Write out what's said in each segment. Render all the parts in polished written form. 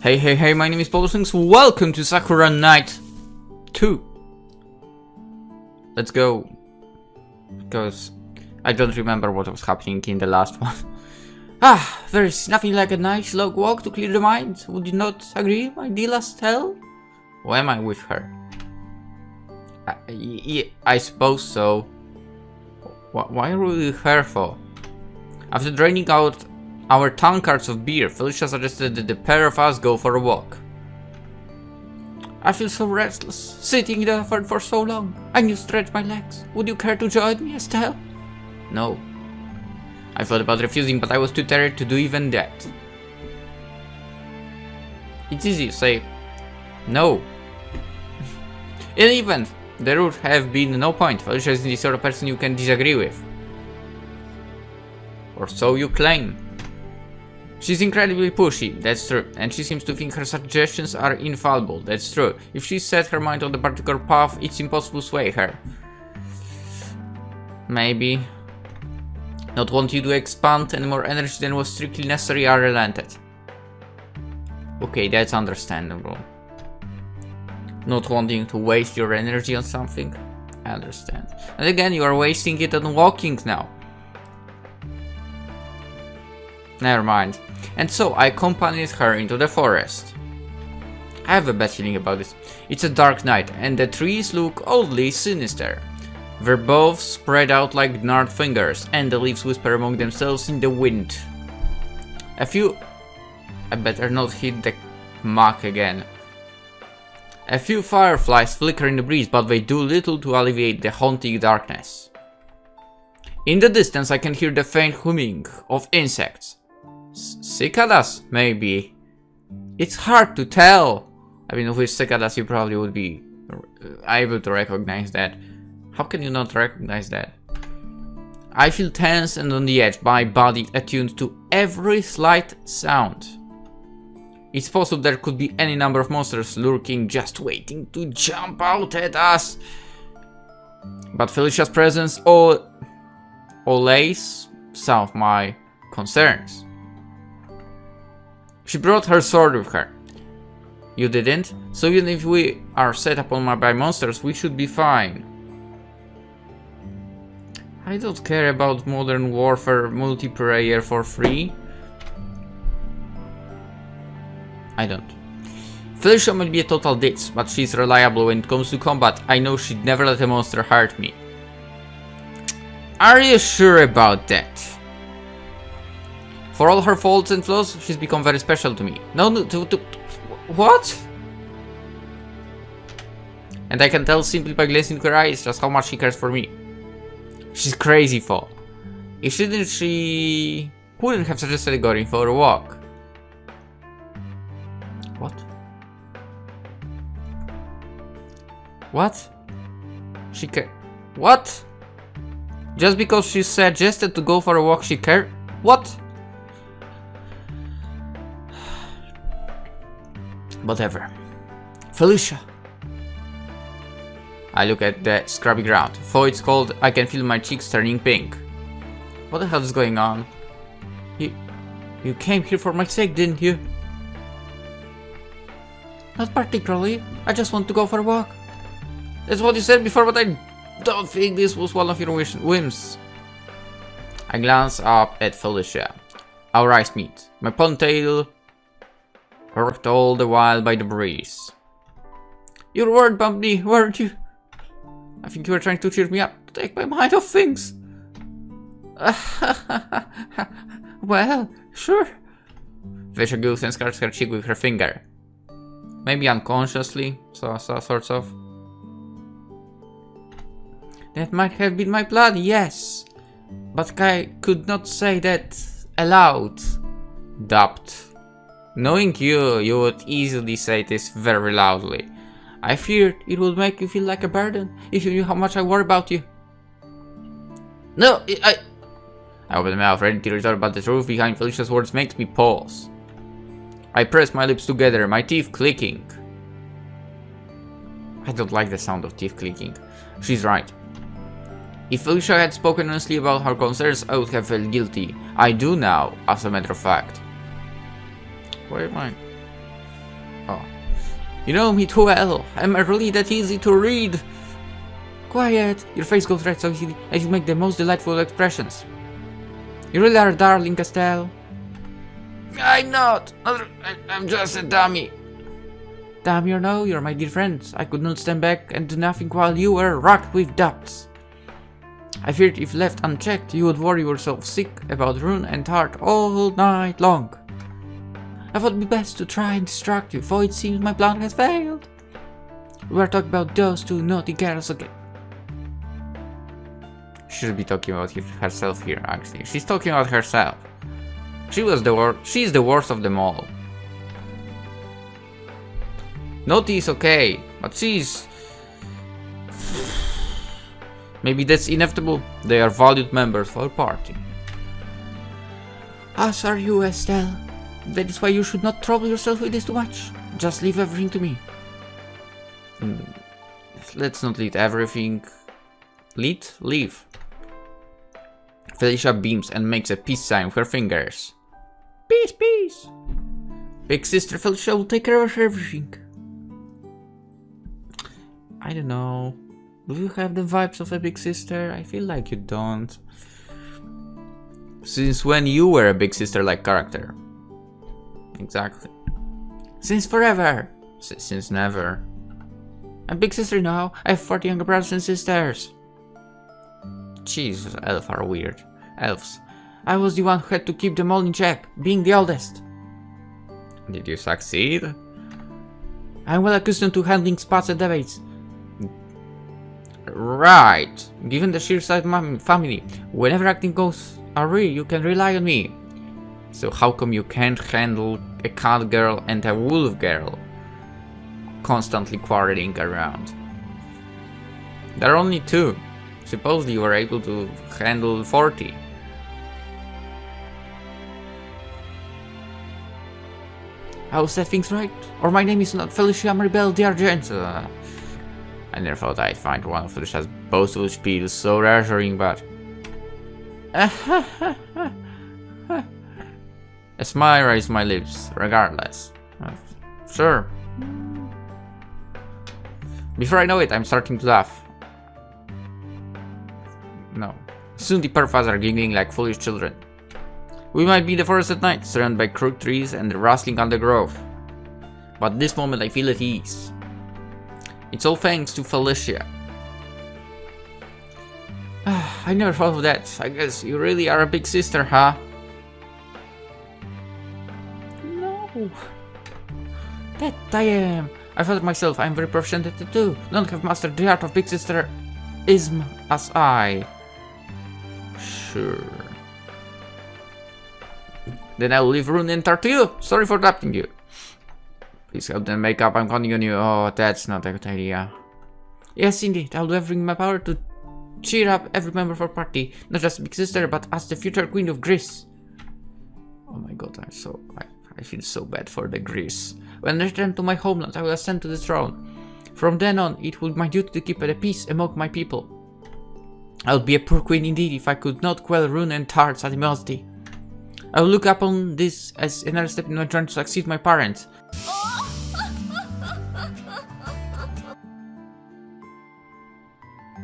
Hey, my name is PolishLynx. Welcome to Sakura Knight 2. Let's go. Because I don't remember what was happening in the last one. There is nothing like a nice long walk to clear the mind. Would you not agree, my dear Estelle? Why am I with her? Yeah, I suppose so. Why are we with her for? After draining out our tankards of beer, Felicia suggested that the pair of us go for a walk. I feel so restless, sitting there for so long. I need to stretch my legs. Would you care to join me, Estelle? No. I thought about refusing, but I was too tired to do even that. It's easy to say no. In the event, there would have been no point. Felicia is the sort of person you can disagree with. Or so you claim. She's incredibly pushy, that's true, and she seems to think her suggestions are infallible, that's true. If she set her mind on a particular path, it's impossible to sway her. Maybe. Not wanting to expand any more energy than was strictly necessary, I relented. Okay, that's understandable. Not wanting to waste your energy on something, I understand. And again, you are wasting it on walking now. Never mind. And so I accompanied her into the forest. I have a bad feeling about this. It's a dark night and the trees look oddly sinister. They're both spread out like gnarled fingers and the leaves whisper among themselves in the wind. I better not hit the mark again. A few fireflies flicker in the breeze, but they do little to alleviate the haunting darkness. In the distance I can hear the faint humming of insects. Cicadas, maybe. It's hard to tell. I mean, with cicadas you probably would be able to recognize that. How can you not recognize that? I feel tense and on the edge, my body attuned to every slight sound. It's possible there could be any number of monsters lurking, just waiting to jump out at us. But Felicia's presence allays some of my concerns. She brought her sword with her. You didn't? So even if we are set upon by monsters, we should be fine. I don't care about modern warfare multiplayer for free. I don't. Felicia might be a total ditz, but she's reliable when it comes to combat. I know she'd never let a monster hurt me. Are you sure about that? For all her faults and flaws, she's become very special to me. What? And I can tell simply by glancing into her eyes just how much she cares for me. She's crazy for. She wouldn't have suggested going for a walk. What? What? What? Just because she suggested to go for a walk, she cared? What? Whatever. Felicia. I look at the scrubby ground. Though it's cold, I can feel my cheeks turning pink. What the hell is going on? You came here for my sake, didn't you? Not particularly. I just want to go for a walk. That's what you said before, but I don't think this was one of your whims. I glance up at Felicia. Our eyes meet. My ponytail worked all the while by the breeze. You were worried about me, weren't you? I think you were trying to cheer me up, to take my mind off things. Well, sure. Felicia goes and scratches her cheek with her finger. Maybe unconsciously, sorts of. That might have been my plan, yes. But I could not say that aloud. Dubbed. Knowing you would easily say this very loudly. I feared it would make you feel like a burden if you knew how much I worry about you. No, I open my mouth ready to retort, but the truth behind Felicia's words makes me pause. I press my lips together, my teeth clicking. I don't like the sound of teeth clicking. She's right. If Felicia had spoken honestly about her concerns, I would have felt guilty. I do now, as a matter of fact. Where am I? You know me too well. I'm really that easy to read. Quiet. Your face goes red so easily, and you make the most delightful expressions. You really are a darling, Estelle. I'm not. I'm just a dummy. Dummy or no, you're my dear friends. I could not stand back and do nothing while you were racked with doubts. I feared if left unchecked, you would worry yourself sick about Rune and Tart all night long. I thought it would be best to try and distract you, for it seems my plan has failed. We were talking about those two naughty girls again. She should be talking about herself here, actually. She's talking about herself. She's the worst of them all. Naughty is okay, but she's... Maybe that's inevitable. They are valued members for a party. As are you, Estelle. That is why you should not trouble yourself with this too much. Just leave everything to me. Let's not leave everything. Leave. Felicia beams and makes a peace sign with her fingers. Peace, peace. Big sister Felicia will take care of everything. I don't know. Do you have the vibes of a big sister? I feel like you don't. Since when you were a big sister-like character? Exactly. Since forever. Since never. I'm big sister now. I have 40 younger brothers and sisters. Jesus, elves are weird. Elves. I was the one who had to keep them all in check, being the oldest. Did you succeed? I'm well accustomed to handling spots and debates. Right. Given the sheer size of my family, whenever acting goes awry, you can rely on me. So how come you can't handle a cat girl and a wolf girl constantly quarreling around? There are only two. Supposedly you were able to handle 40. How set things right? Or my name is not Felicia Maribel de Argento. I never thought I'd find one of Felicia's boastful spiels so reassuring, but... A smile raised my lips, regardless. Sure. Before I know it, I'm starting to laugh. No. Soon the perfas are giggling like foolish children. We might be in the forest at night, surrounded by crooked trees and the rustling undergrowth. But at this moment I feel at ease. It's all thanks to Felicia. I never thought of that. I guess you really are a big sister, huh? No. That I am. I thought myself I'm very proficient at it too. None have mastered the art of big sister-ism as I. Sure. Then I'll leave Rune and Tart to you. Sorry for adopting you. Please help them make up. I'm counting on you. Oh, that's not a good idea. Yes, indeed. I'll do everything in my power to cheer up every member of our party. Not just big sister, but as the future queen of Greece. Oh my god, I feel so bad for the Greece. When I return to my homeland, I will ascend to the throne. From then on, it will be my duty to keep the peace among my people. I would be a poor queen indeed if I could not quell Rune and Tart's animosity. I will look upon this as another step in my journey to succeed my parents.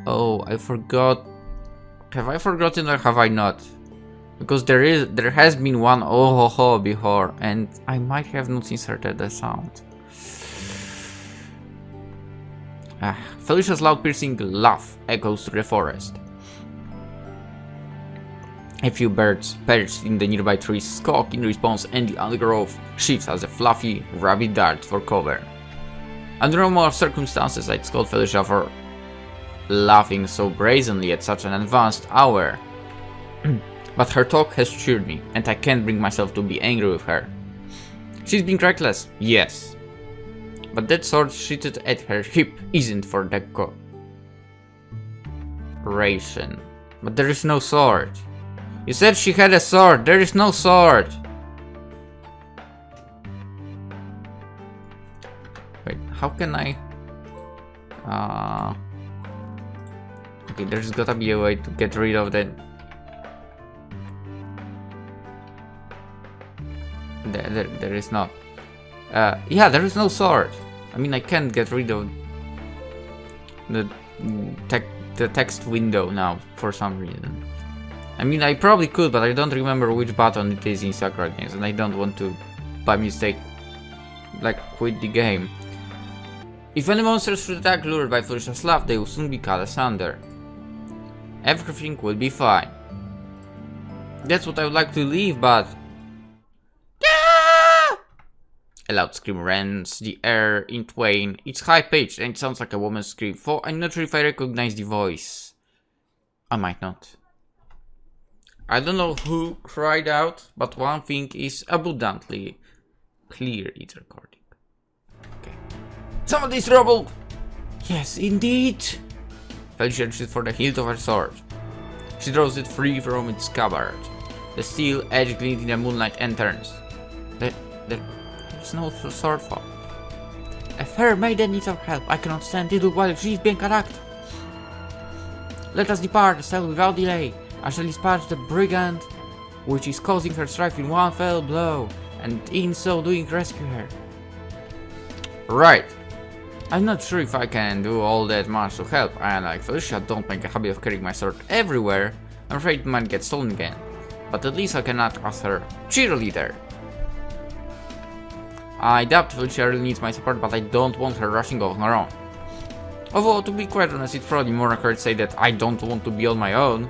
Oh, I forgot. Have I forgotten or have I not? Because there has been one oh ho ho before, and I might have not inserted the sound. Felicia's loud piercing laugh echoes through the forest. A few birds perched in the nearby trees squawk in response, and the undergrowth shifts as a fluffy rabbit darts for cover. Under normal circumstances, I'd scold Felicia for laughing so brazenly at such an advanced hour. But her talk has cheered me, and I can't bring myself to be angry with her. She's being reckless, yes. But that sword sheathed at her hip isn't for decoration. But there is no sword. You said she had a sword. There is no sword. Wait, how can I... Okay, there's gotta be a way to get rid of that. There is not. Yeah, there is no sword. I mean, I can't get rid of the text window now for some reason. I mean, I probably could, but I don't remember which button it is in Sakura games, and I don't want to, by mistake, like, quit the game. If any monsters should attack lured by Felicia's laugh, they will soon be cut asunder. Everything will be fine. That's what I would like to leave, but... A loud scream rends the air in twain. It's high-pitched and it sounds like a woman's scream, for I'm not sure if I recognize the voice. I might not. I don't know who cried out, but one thing is abundantly clear, it's recording. Okay. Somebody's troubled! Yes, indeed! Felicia reaches for the hilt of her sword. She draws it free from its scabbard. The steel edge glints in the moonlight and turns. There's no sword fall. A fair maiden needs our help. I cannot stand idle while she is being attacked. Let us depart, Estelle, without delay. I shall dispatch the brigand, which is causing her strife in one fell blow, and in so doing rescue her. Right. I'm not sure if I can do all that much to help. I, like Felicia, don't make a habit of carrying my sword everywhere. I'm afraid it might get stolen again. But at least I can act as her cheerleader. I doubt Felicia really needs my support, but I don't want her rushing on her own. Although, to be quite honest, it's probably more accurate to say that I don't want to be on my own.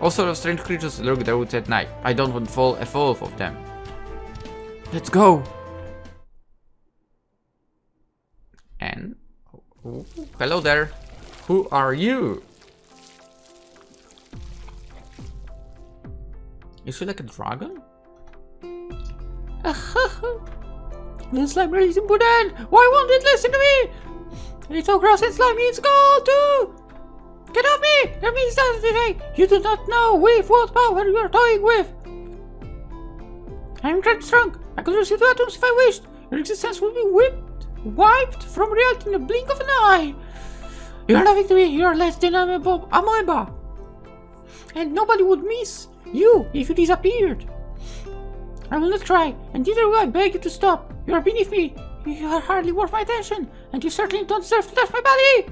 All sorts of strange creatures lurk the woods at night. I don't want to fall a foe of them. Let's go! And... oh, hello there. Who are you? Is she like a dragon? This slime really isn't put in. Why won't it listen to me? It's so gross and slimy, it's cold too! Get off me! Let me stand today! You do not know with what power you are toying with! I'm quite strong. I could reduce you to atoms if I wished. Your existence will be wiped from reality in the blink of an eye. You are nothing to me. You are less than a amoeba. And nobody would miss you if you disappeared. I will not try, and neither will I beg you to stop. You are beneath me. You are hardly worth my attention, and you certainly don't deserve to touch my body.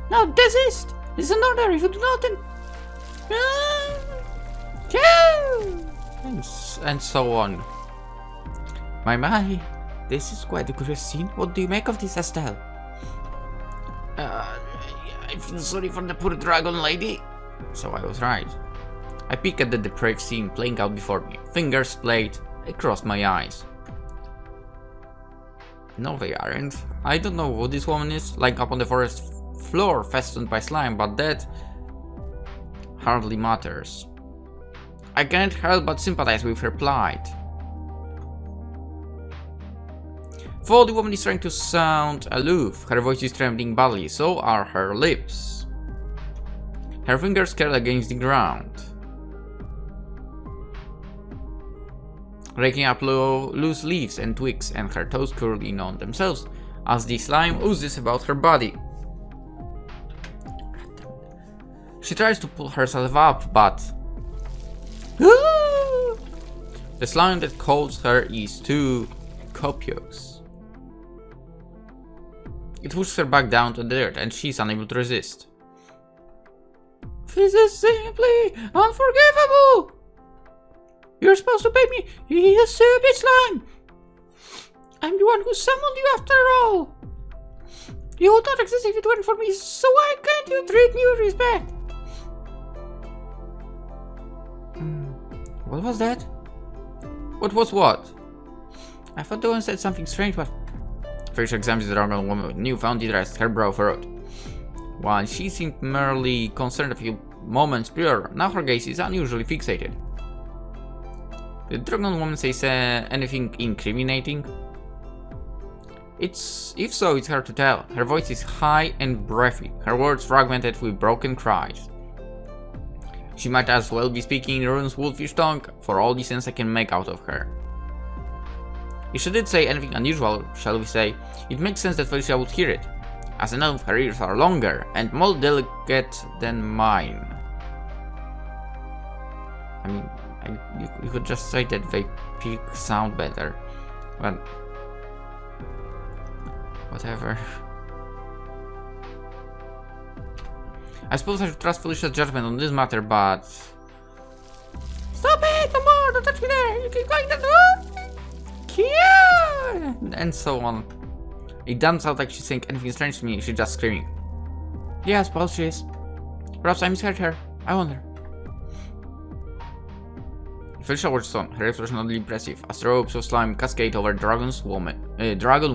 Now desist. This is an order. If you do not, then... and so on. My, this is quite a curious scene. What do you make of this, Estelle? I feel sorry for the poor dragon lady. So I was right. I peek at the depraved scene playing out before me. Fingers played across my eyes. No, they aren't. I don't know who this woman is, lying up on the forest floor fastened by slime, but that hardly matters. I can't help but sympathize with her plight. Though the woman is trying to sound aloof, her voice is trembling badly, so are her lips. Her fingers curl against the ground, raking up loose leaves and twigs, and her toes curl in on themselves as the slime oozes about her body. She tries to pull herself up, but... the slime that coats her is too copious. It pushes her back down to the dirt, and she's unable to resist. This is simply unforgivable! You're supposed to pay me, you stupid slime! I'm the one who summoned you after all! You would not exist if it weren't for me, so why can't you treat me with respect? What was that? What was what? I thought the one said something strange, but... Felicia examines the dragon woman with newfound interest, her brow furrowed. While she seemed merely concerned a few moments prior, now her gaze is unusually fixated. Did the dragon woman say anything incriminating? If so, it's hard to tell. Her voice is high and breathy, her words fragmented with broken cries. She might as well be speaking in Rune's wolfish tongue, for all the sense I can make out of her. If she did say anything unusual, shall we say, it makes sense that Felicia would hear it. As an elf, her ears are longer and more delicate than mine. I mean, you could just say that they sound better. But Whatever. I suppose I should trust Felicia's judgment on this matter, but... Stop it! No more! Don't touch me there! You keep going to do it! And so on. It doesn't sound like she's saying anything strange to me, she's just screaming. Yeah, I suppose she is. Perhaps I misheard her. I wonder. Felicia watches on, her expression oddly impressive, as ropes of slime cascade over dragon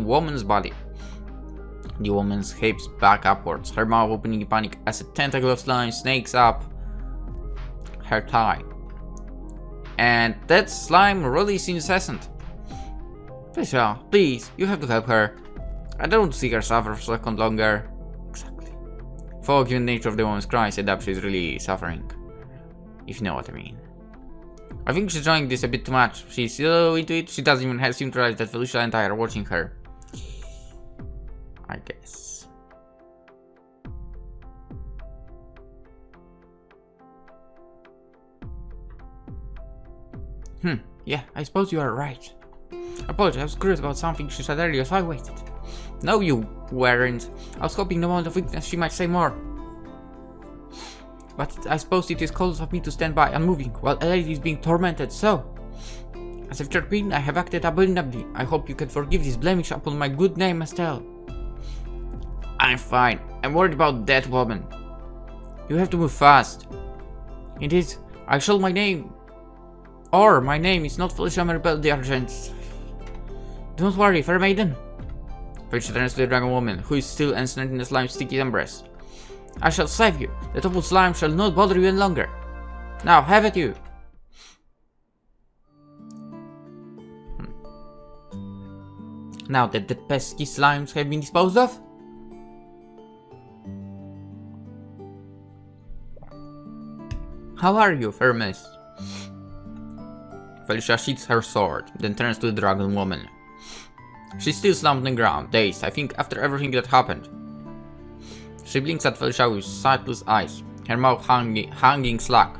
woman's body. The woman's hips back upwards, her mouth opening in panic as a tentacle of slime snakes up her thigh. And that slime really seems incessant. Felicia, please, you have to help her. I don't see her suffer for a second longer. Exactly. For given the nature of the woman's cry, said that she's really suffering. If you know what I mean. I think she's enjoying this a bit too much. She's so into it, she doesn't even seem to realize that Felicia and I are watching her. I guess. Yeah, I suppose you are right. Apologies, I was curious about something she said earlier, so I waited. No, you weren't. I was hoping in the moment of weakness she might say more. But I suppose it is close of me to stand by unmoving while a lady is being tormented, so... As a future queen, I have acted abominably. I hope you can forgive this blemish upon my good name, Estelle. I'm fine. I'm worried about that woman. You have to move fast. Indeed, I shall my name... Or, my name is not Felicia Maribel the Argent. Don't worry, fair maiden. Felicia turns to the dragon woman, who is still ensnared in the slime's sticky embrace. I shall save you. The awful slime shall not bother you any longer. Now, have at you. Now that the pesky slimes have been disposed of. How are you, fair miss? Felicia sheathes her sword, then turns to the dragon woman. She's still slumped on the ground, dazed, I think, after everything that happened. She blinks at Felicia with sightless eyes, her mouth hanging slack.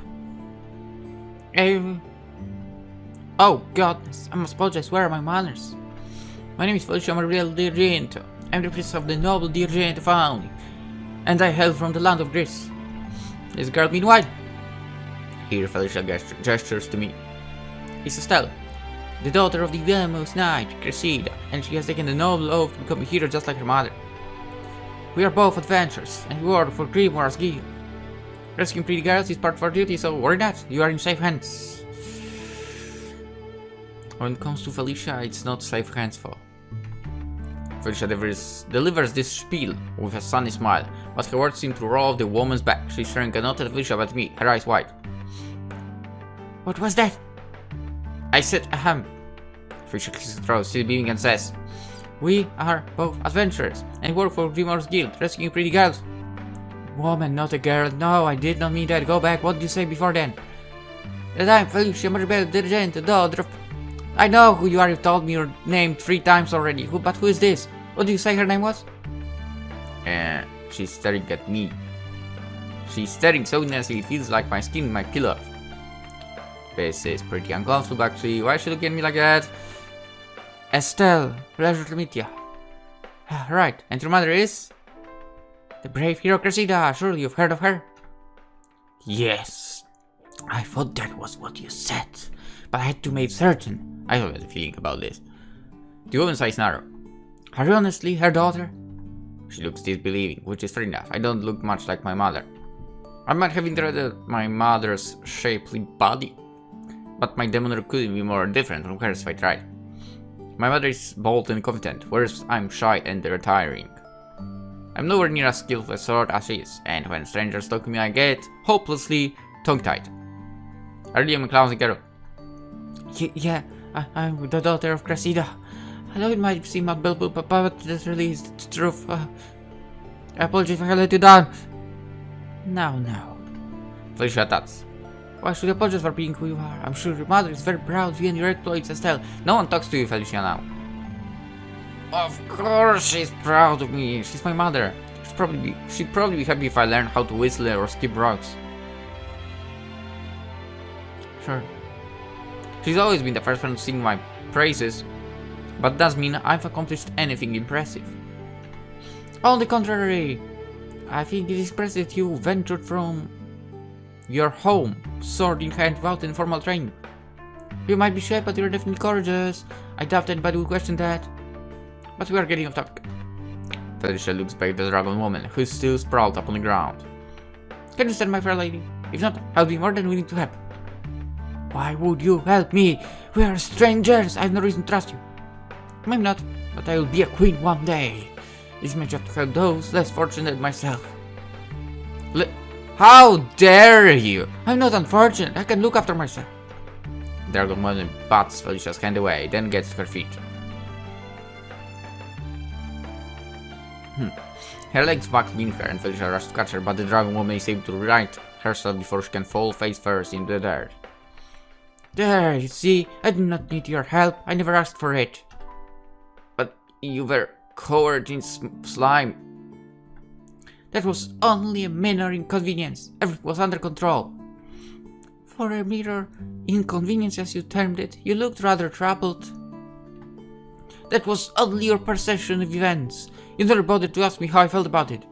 Oh, goodness, I must apologize, where are my manners? My name is Felicia Maribel de Argento. I'm the princess of the noble de Argento family, and I hail from the land of Greece. This girl meanwhile. Here Felicia gestures to me. It's Estelle, the daughter of the famous knight, Cressida, and she has taken the noble oath to become a hero just like her mother. We are both adventurers, and we work for Grimoire's Guild. Rescuing pretty girls is part of our duty, so worry not, you are in safe hands. When it comes to Felicia, it's not safe hands for. Felicia delivers this spiel with a sunny smile, but her words seem to roll off the woman's back. She's staring not at Felicia but me, her eyes wide. What was that? I said ahem. Felicia clears her throat, still beaming, and says, we are both adventurers, and work for Grimoire's Guild, rescuing pretty girls. Woman, not a girl. No, I did not mean that. Go back. What did you say before then? That I'm Felicia Maribel de Argento, daughter of... I know who you are. You've told me your name 3 times already. But who is this? What did you say her name was? She's staring at me. She's staring so intensely it feels like my skin might peel off. This is pretty uncomfortable actually. Why is she looking at me like that? Estelle, pleasure to meet you. Right, and your mother is? The brave hero Cressida. Surely you've heard of her? Yes. I thought that was what you said, but I had to make certain. I have a feeling about this. The woman's eyes narrow. Are you honestly her daughter? She looks disbelieving, which is fair enough. I don't look much like my mother. I might have inherited my mother's shapely body, but my demeanor couldn't be more different from hers if I tried. My mother is bold and confident, whereas I'm shy and retiring. I'm nowhere near as skilled with a sword as she is, and when strangers talk to me I get hopelessly tongue-tied. I really am a clumsy girl. Yeah, I'm the daughter of Cressida. I know it might seem unbelievable, but this really is the truth. I apologize if I let you down. No. Felicia thoughts. Why should you apologize for being who you are? I'm sure your mother is very proud of you and your exploits, Estelle. No one talks to you, Felicia, now. Of course she's proud of me. She's my mother. She'd probably be happy if I learned how to whistle or skip rocks. Sure. She's always been the first one to sing my praises, but doesn't mean I've accomplished anything impressive. On the contrary, I think it is impressive you ventured from your home, sword in hand, without informal training. You might be shy, but you're definitely courageous. I doubt anybody would question that. But we are getting off topic. Felicia looks back at the dragon woman, who is still sprawled upon the ground. Can you stand, my fair lady? If not, I'll be more than willing to help. Why would you help me? We are strangers. I have no reason to trust you. Maybe not, but I will be a queen one day. This may just help those less fortunate than myself. How dare you? I'm not unfortunate. I can look after myself. The dragon woman bats Felicia's hand away, then gets to her feet. Her legs back beneath her and Felicia rushes to catch her, but the dragon woman is able to right herself before she can fall face first into the dirt. There, you see, I do not need your help. I never asked for it. But you were covered in slime. That was only a minor inconvenience. Everything was under control. For a mere inconvenience, as you termed it, you looked rather troubled. That was only your perception of events. You never bothered to ask me how I felt about it.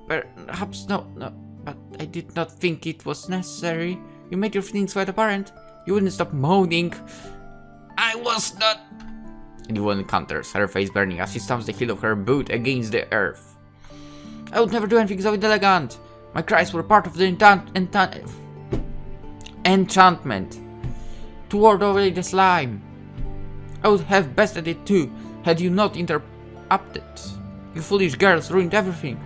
Perhaps no, but I did not think it was necessary. You made your feelings quite apparent. You wouldn't stop moaning. I was not... The woman counters, her face burning as she stamps the heel of her boot against the earth. I would never do anything so inelegant. My cries were part of the enchantment to ward away the slime. I would have bested it too, had you not interrupted. You foolish girls ruined everything.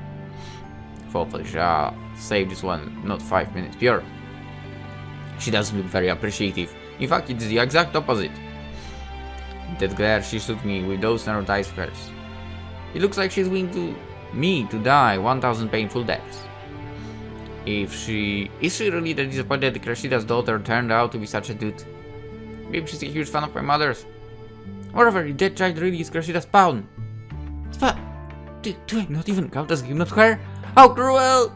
Felicia saved this one, not 5 minutes pure. She doesn't look very appreciative. In fact, it's the exact opposite. That glare she shot me with those narrowed eyes of hers. It looks like she's willing me to die 1,000 painful deaths. Is she really that disappointed that Cressida's daughter turned out to be such a dude? Maybe she's a huge fan of my mother's. Moreover, if that child really is Cressida's spawn. Do I not even count as given to her? How cruel!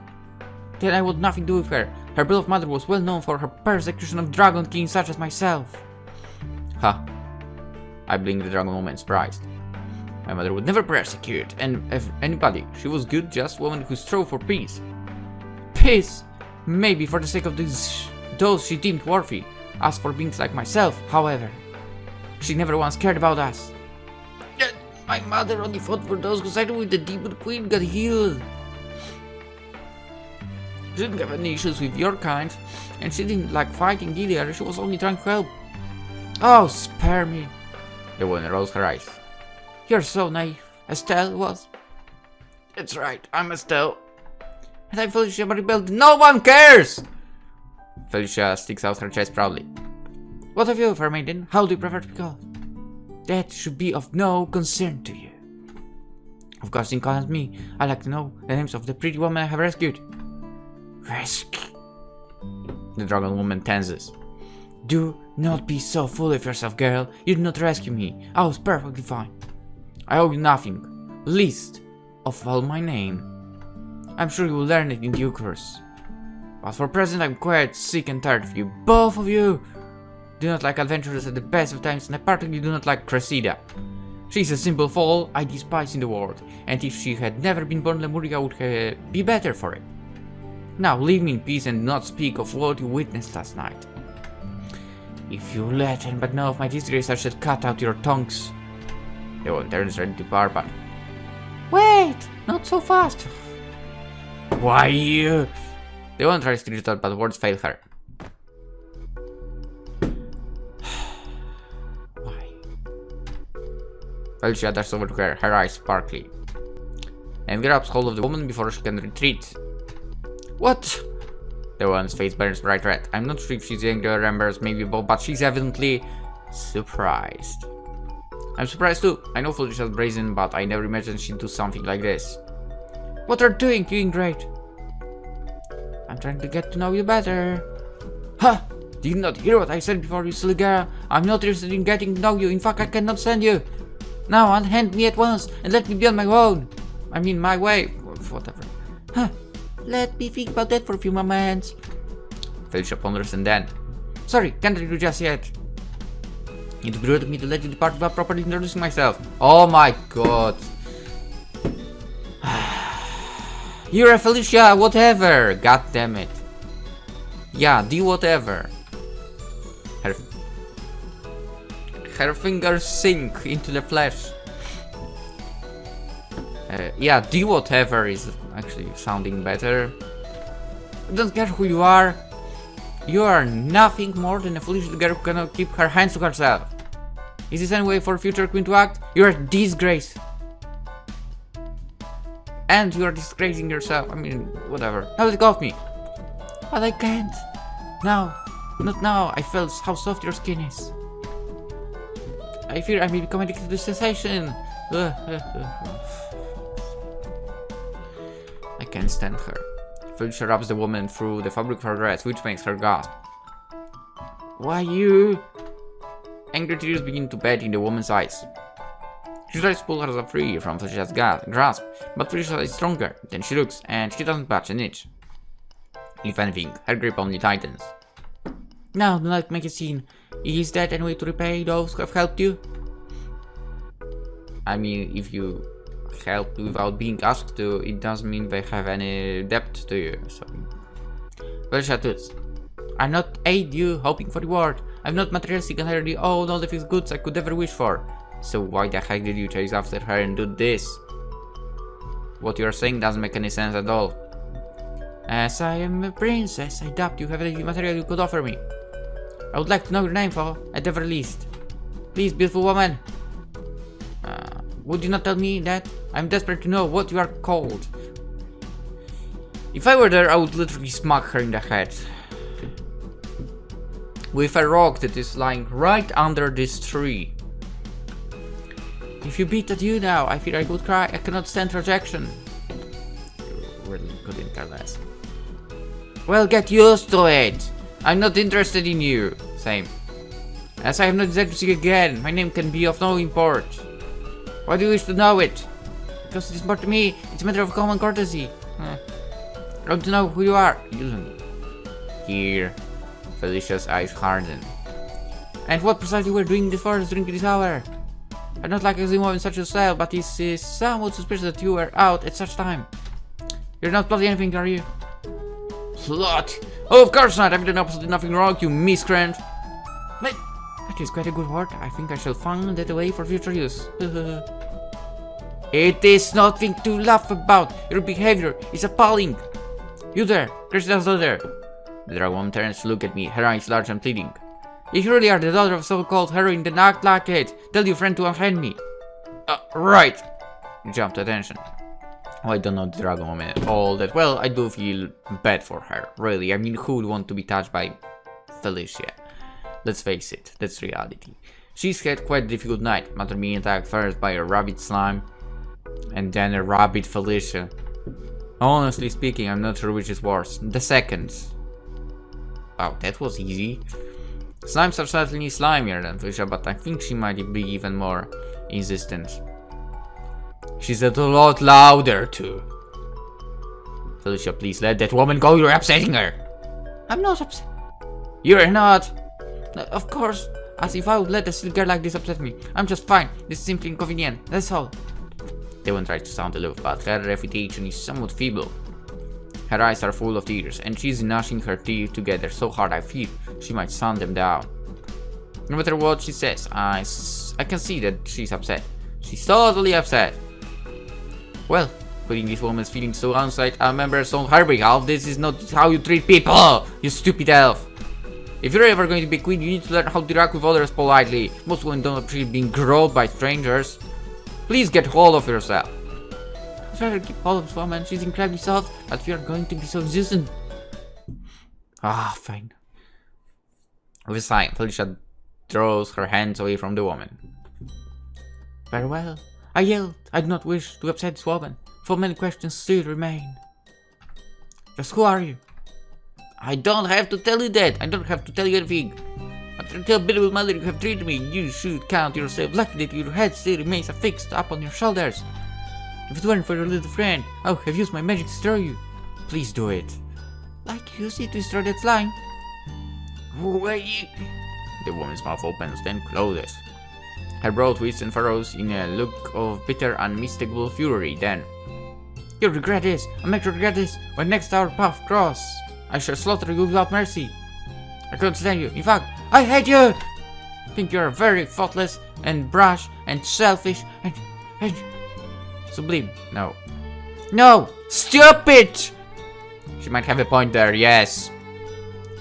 Then I want nothing to do with her. Her beloved mother was well known for her persecution of dragon kings such as myself. Ha. I blinked the dragon woman, surprised. My mother would never persecute anybody. She was good, just woman who strove for peace. Peace? Maybe for the sake of those she deemed worthy. As for beings like myself, however, she never once cared about us. Yet my mother only fought for those who sided with the demon queen got healed. She didn't have any issues with your kind, and she didn't like fighting either. She was only trying to help. Oh, spare me. The woman rolls her eyes. You're so naive. Estelle was. That's right, I'm Estelle. And I'm Felicia, but rebelled. No one cares! Felicia sticks out her chest proudly. What of you, fair maiden? How do you prefer to be called? That should be of no concern to you. Of course, in calling me, I'd like to know the names of the pretty woman I have rescued. Rescue? The dragon woman tenses. Do not be so full of yourself, girl. You did not rescue me. I was perfectly fine. I owe you nothing, least of all my name. I'm sure you will learn it in due course. But for present, I'm quite sick and tired of you. Both of you do not like adventurers at the best of times, and I particularly do not like Cressida. She's a simple fool I despise in the world, and if she had never been born, Lemuria would be better for it. Now leave me in peace and do not speak of what you witnessed last night. If you let anybody know of my disgrace, I shall cut out your tongues. The one turns ready to power back. Wait! Not so fast! Why you? The one tries to retort, but words fail her. Why? Felicia dashes over to her eyes sparkly, and grabs hold of the woman before she can retreat. What? The woman's face burns bright red. I'm not sure if she's angry or remembers, maybe both, but she's evidently surprised. I'm surprised too. I know Felicia's brazen, but I never imagined she'd do something like this. What are you doing? You're doing great. I'm trying to get to know you better. Ha! Did you not hear what I said before, you silly girl? I'm not interested in getting to know you. In fact, I cannot stand you. Now unhand me at once and let me be on my own. I mean, my way. Whatever. Huh. Let me think about that for a few moments. Felicia ponders and then. Sorry, can't do just yet. It's rude of me to let you depart without properly introducing myself. Oh my god. You're a Felicia, whatever! God damn it. Yeah, do whatever. Her fingers sink into the flesh. Yeah, do whatever is actually sounding better. I don't care who you are. You are nothing more than a foolish girl who cannot keep her hands to herself. Is this any way for future queen to act? You are a disgrace. And you are disgracing yourself. I mean, whatever. Now let go of me. But I can't. Now. Not now. I felt how soft your skin is. I fear I may become addicted to the sensation. I can't stand her. Felicia rubs the woman through the fabric of her dress, which makes her gasp. Why you? Angry tears begin to bed in the woman's eyes. She tries to pull herself free from Felicia's grasp, but Felicia is stronger than she looks, and she doesn't budge an inch. If anything, her grip only tightens. Now, do not make a scene. Is that any way to repay those who have helped you? I mean, if you help without being asked to, it doesn't mean they have any debt to you, so... Felicia toots. I'm not aid you, hoping for reward. I'm not materialistic and already own all the fixed goods I could ever wish for. So why the heck did you chase after her and do this? What you are saying doesn't make any sense at all. As I am a princess, I doubt you have any material you could offer me. I would like to know your name, at the very least. Please, beautiful woman. Would you not tell me that? I'm desperate to know what you are called. If I were there, I would literally smack her in the head. With a rock that is lying right under this tree. If you beat at you now, I fear I would cry. I cannot stand rejection. You really couldn't care less. Well, get used to it. I'm not interested in you. Same. As I have no desire to see again, my name can be of no import. Why do you wish to know it? Because it is important to me. It's a matter of common courtesy. I want to know who you are. Here. Felicia's eyes harden. And what precisely were doing this forest during this hour? I'm not like a woman such as yourself, but it is somewhat suspicious that you were out at such time. You're not plotting anything, are you? Plot? Oh, of course not. I've done absolutely nothing wrong, you miscreant. But that is quite a good word. I think I shall find that away for future use. It is nothing to laugh about. Your behavior is appalling. You there, Christian's daughter. The dragon woman turns to look at me, her eyes large and pleading. If you really are the daughter of so-called heroine, then act like it. Tell your friend to unhand me. Right. You jump to attention. Oh, I don't know the dragon woman all that well. I do feel bad for her, really. I mean, who would want to be touched by Felicia? Let's face it, that's reality. She's had quite a difficult night, after being attacked first by a rabbit slime, and then a rabbit Felicia. Honestly speaking, I'm not sure which is worse. The second. Wow, that was easy. Slimes are certainly slimier than Felicia, but I think she might be even more insistent. She's a lot louder too. Felicia, please let that woman go, you're upsetting her. I'm not upset. You're not. Of course, as if I would let a silly girl like this upset me. I'm just fine, this is simply inconvenient, that's all. The woman tries to sound aloof, but her refutation is somewhat feeble. Her eyes are full of tears, and she's gnashing her teeth together so hard I feel she might sound them down. No matter what she says, I can see that she's upset. She's totally upset. Well, putting this woman's feelings so onside, our members on her behalf, this is not how you treat people, you stupid elf. If you're ever going to be queen, you need to learn how to interact with others politely. Most women don't appreciate being grilled by strangers. Please get hold of yourself. Try to keep hold of this woman, she's incredibly soft, but we are going to be so exhausted. Fine. With a sigh, Felicia draws her hands away from the woman. Very well. I yelled. I do not wish to upset this woman, for many questions still remain. Just who are you? I don't have to tell you that. I don't have to tell you anything. After the terrible manner you have treated me, you should count yourself lucky that your head still remains affixed up on your shoulders. If it weren't for your little friend, I would have used my magic to destroy you. Please do it. Like you see to destroy that slime? Who are you? The woman's mouth opens, then closes. Her brow twists and furrows in a look of bitter, unmistakable fury, then... You'll regret this. I'll make you regret this. When next our path cross, I shall slaughter you without mercy. I couldn't stand you. In fact, I hate you! I think you're very thoughtless and brash and selfish and sublime. No. No! Stupid! She might have a point there, yes.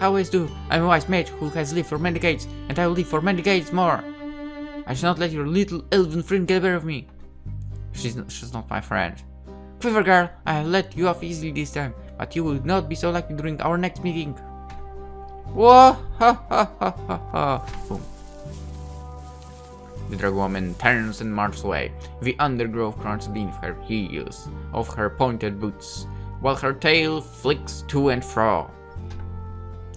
I always do. I'm a wise mage who has lived for many decades, and I will live for many decades more. I shall not let your little elven friend get away with me. She's not my friend. Quiver girl, I have let you off easily this time, but you will not be so lucky during our next meeting. Whoa! Ha ha ha ha ha! Boom. The drag woman turns and marches away. The undergrowth crunches beneath her heels of her pointed boots, while her tail flicks to and fro.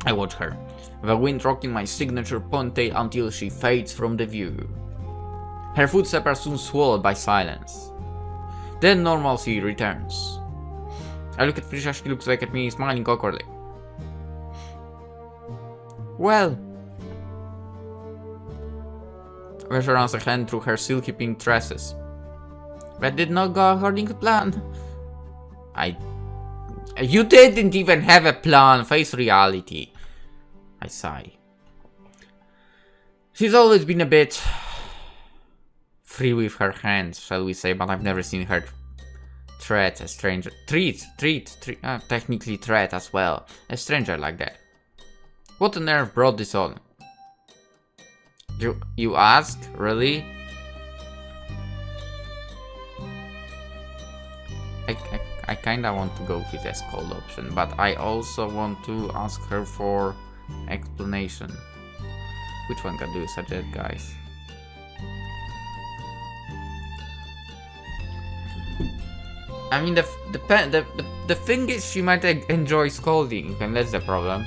I watch her, the wind rocking my signature ponytail until she fades from the view. Her footsteps are soon swallowed by silence. Then normalcy returns. I look at Felicia, she looks back at me, smiling awkwardly. Well. Felicia runs a hand through her silky pink tresses. That did not go according to plan. You didn't even have a plan, face reality. I sigh. She's always been a bit free with her hands, shall we say, but I've never seen her treat a stranger. Technically treat as well. A stranger like that. What on earth brought this on? You ask? Really? I kinda want to go with the scold option, but I also want to ask her for explanation. Which one can do suggest, guys? I mean, the thing is, she might enjoy scolding, and that's the problem.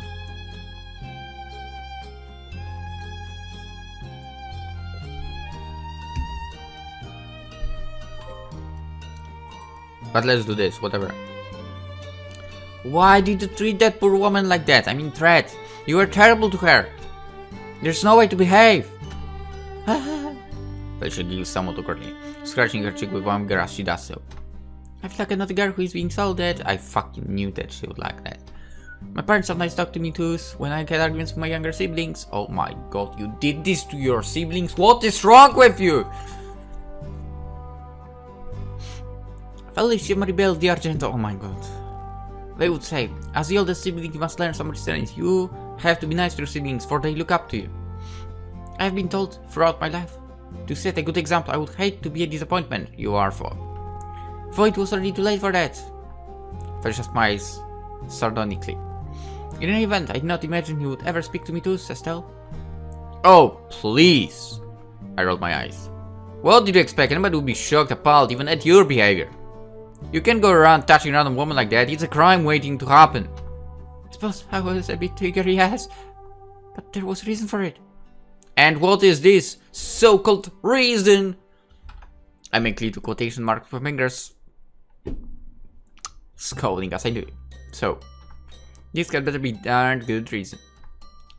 But let's do this, whatever. Why did you treat that poor woman like that? I mean, Tart, you were terrible to her. There's no way to behave. Felicia giggles somewhat awkwardly, scratching her cheek with one finger as she does so. I feel like another girl who is being scolded. I fucking knew that she would like that. My parents sometimes talk to me too when I get arguments with my younger siblings. Oh my god, you did this to your siblings? What is wrong with you? Felicia rebelled the Argent. Oh my god. They would say, as the oldest sibling, you must learn some restraint. You have to be nice to your siblings, for they look up to you. I have been told throughout my life to set a good example. I would hate to be a disappointment you are for. For it was already too late for that. Felicia smiles sardonically. In any event, I did not imagine you would ever speak to me too, Estelle. Oh, please. I rolled my eyes. What did you expect? Anybody would be shocked, appalled, even at your behavior. You can't go around touching a random woman like that. It's a crime waiting to happen. I suppose I was a bit triggery, yes. But there was reason for it. And what is this so-called reason? I make little quotation marks with fingers, scolding as I do it. So, this can better be darn good reason.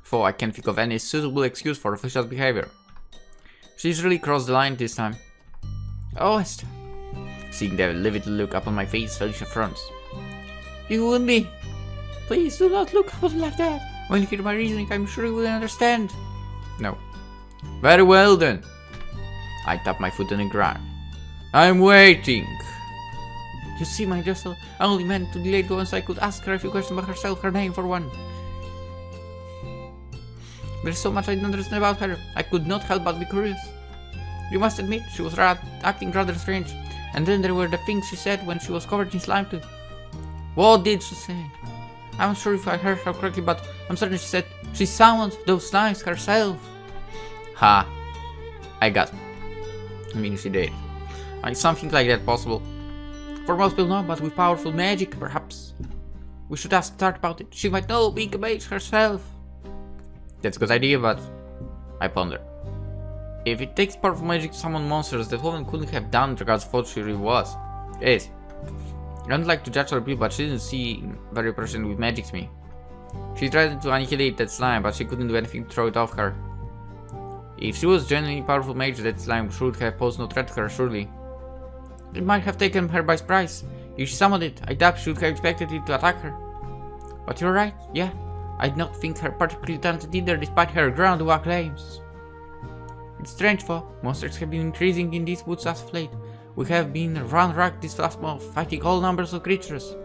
For I can't think of any suitable excuse for Felicia's behavior. She's really crossed the line this time. Oh, Estelle. Seeing the livid look upon my face, Felicia frowns. You wouldn't be. Please do not look upon like that. When you hear my reasoning, I'm sure you will understand. No. Very well then. I tap my foot on the ground. I'm waiting. You see, my Estelle, I only meant to delay once I could ask her a few questions about herself, her name for one. There's so much I didn't understand about her. I could not help but be curious. You must admit, she was acting rather strange. And then there were the things she said when she was covered in slime too. What did she say? I'm not sure if I heard her correctly, but I'm certain she said she summoned those slimes herself. Ha. I gasped. I mean, she did. Is something like that possible? For most people, no, but with powerful magic, perhaps. We should ask Tart about it. She might know, being a mage herself. That's a good idea, but I ponder. If it takes powerful magic to summon monsters, that woman couldn't have done it regardless of what she really was. Yes. I don't like to judge her people, but she didn't seem very prescient with magic to me. She tried to annihilate that slime, but she couldn't do anything to throw it off her. If she was genuinely powerful mage, that slime should have posed no threat to her, surely. It might have taken her by surprise. If she summoned it, I doubt she would have expected it to attack her. But you're right, yeah. I do not think her particularly talented either, despite her ground-walk claims. It's strange though, monsters have been increasing in these woods as of late. We have been run-racked this last month, fighting all numbers of creatures.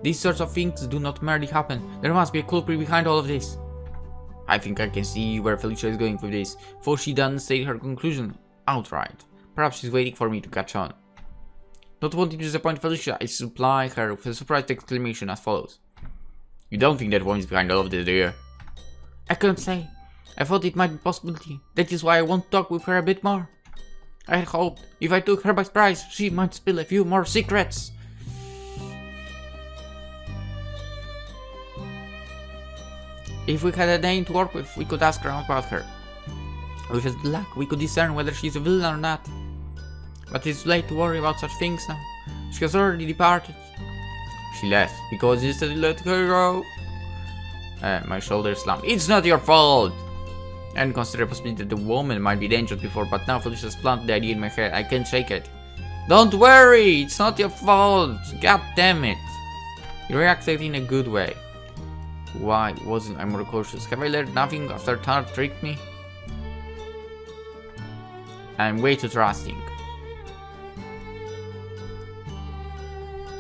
These sorts of things do not merely happen. There must be a culprit behind all of this. I think I can see where Felicia is going with this, for she doesn't state her conclusion outright. Perhaps she's waiting for me to catch on. Not wanting to disappoint Felicia, I supply her with a surprised exclamation as follows. You don't think that woman is behind all of this, do you? I couldn't say. I thought it might be a possibility. That is why I want to talk with her a bit more. I had hoped, if I took her by surprise, she might spill a few more secrets. If we had a name to work with, we could ask her about her. With luck, we could discern whether she's a villain or not. But it's too late to worry about such things now. She has already departed. She left because you said let her go. My shoulders slumped. It's not your fault! I hadn't considered the possibility that the woman might be dangerous before, but now Felicia's planted the idea in my head. I can't shake it. Don't worry! It's not your fault! God damn it! You reacted in a good way. Why wasn't I more cautious? Have I learned nothing after Tart tricked me? I'm way too trusting.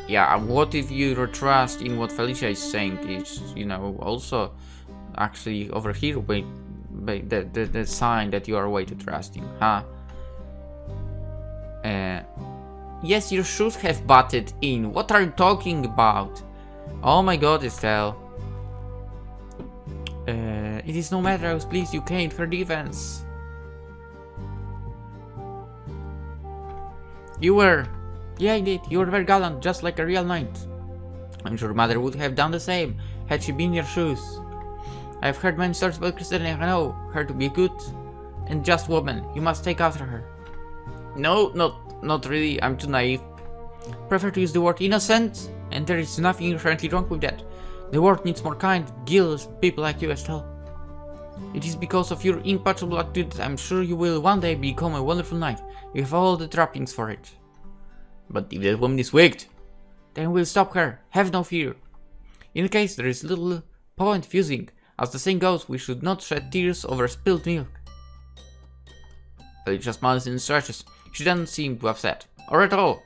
Yeah, what if your trust in what Felicia is saying is, you know, also actually over here by the sign that you are way too trusting, huh? Yes, you should have butted in. What are you talking about? Oh my god, Estelle. It is no matter, I was pleased you came to her defense. You were. Yeah, I did. You were very gallant, just like a real knight. I'm sure mother would have done the same, had she been in your shoes. I've heard many stories about Christine and I know her to be a good and just woman. You must take after her. No, not really. I'm too naive. Prefer to use the word innocent, and there is nothing inherently wrong with that. The world needs more kind, guileless people like you, Estelle. It is because of your impartial attitude that I'm sure you will one day become a wonderful knight. You have all the trappings for it. But if that woman is wicked, then we'll stop her. Have no fear. In the case, there is little point fusing. As the saying goes, we should not shed tears over spilled milk. Felicia smiles and stretches. She doesn't seem too upset, or at all.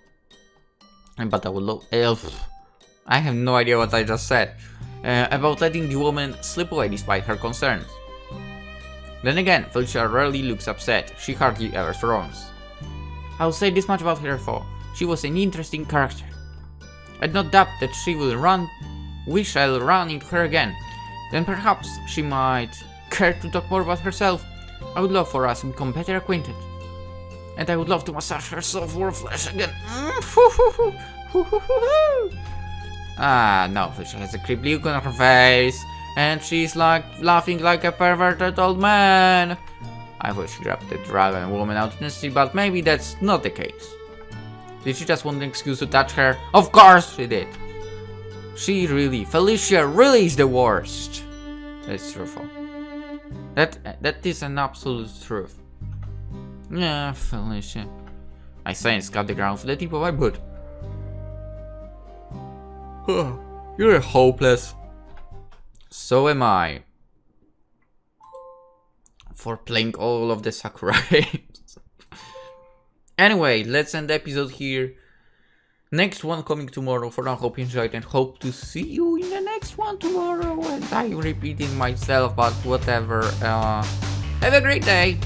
But I would love. I have no idea what I just said. About letting the woman slip away despite her concerns. Then again, Felicia rarely looks upset. She hardly ever frowns. I'll say this much about her though. She was an interesting character. I do not doubt that we shall run into her again. Then perhaps she might care to talk more about herself. I would love for us to become better acquainted. And I would love to massage her soft warm flesh again. Ah, no, she has a creepy look on her face. And she's like laughing like a perverted old man. I wish she grabbed the dragon woman out in the sea, but maybe that's not the case. Did she just want an excuse to touch her? Of course she did. Felicia really is the worst. That's truthful. That is an absolute truth. Yeah, Felicia. I say and scout the ground for the tip of my boot. You're hopeless. So am I. For playing all of the Sakura games. Anyway, let's end the episode here. Next one coming tomorrow. For now, hope you enjoyed and hope to see you in the next one tomorrow. And I'm repeating myself, but whatever. Have a great day.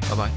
Bye bye.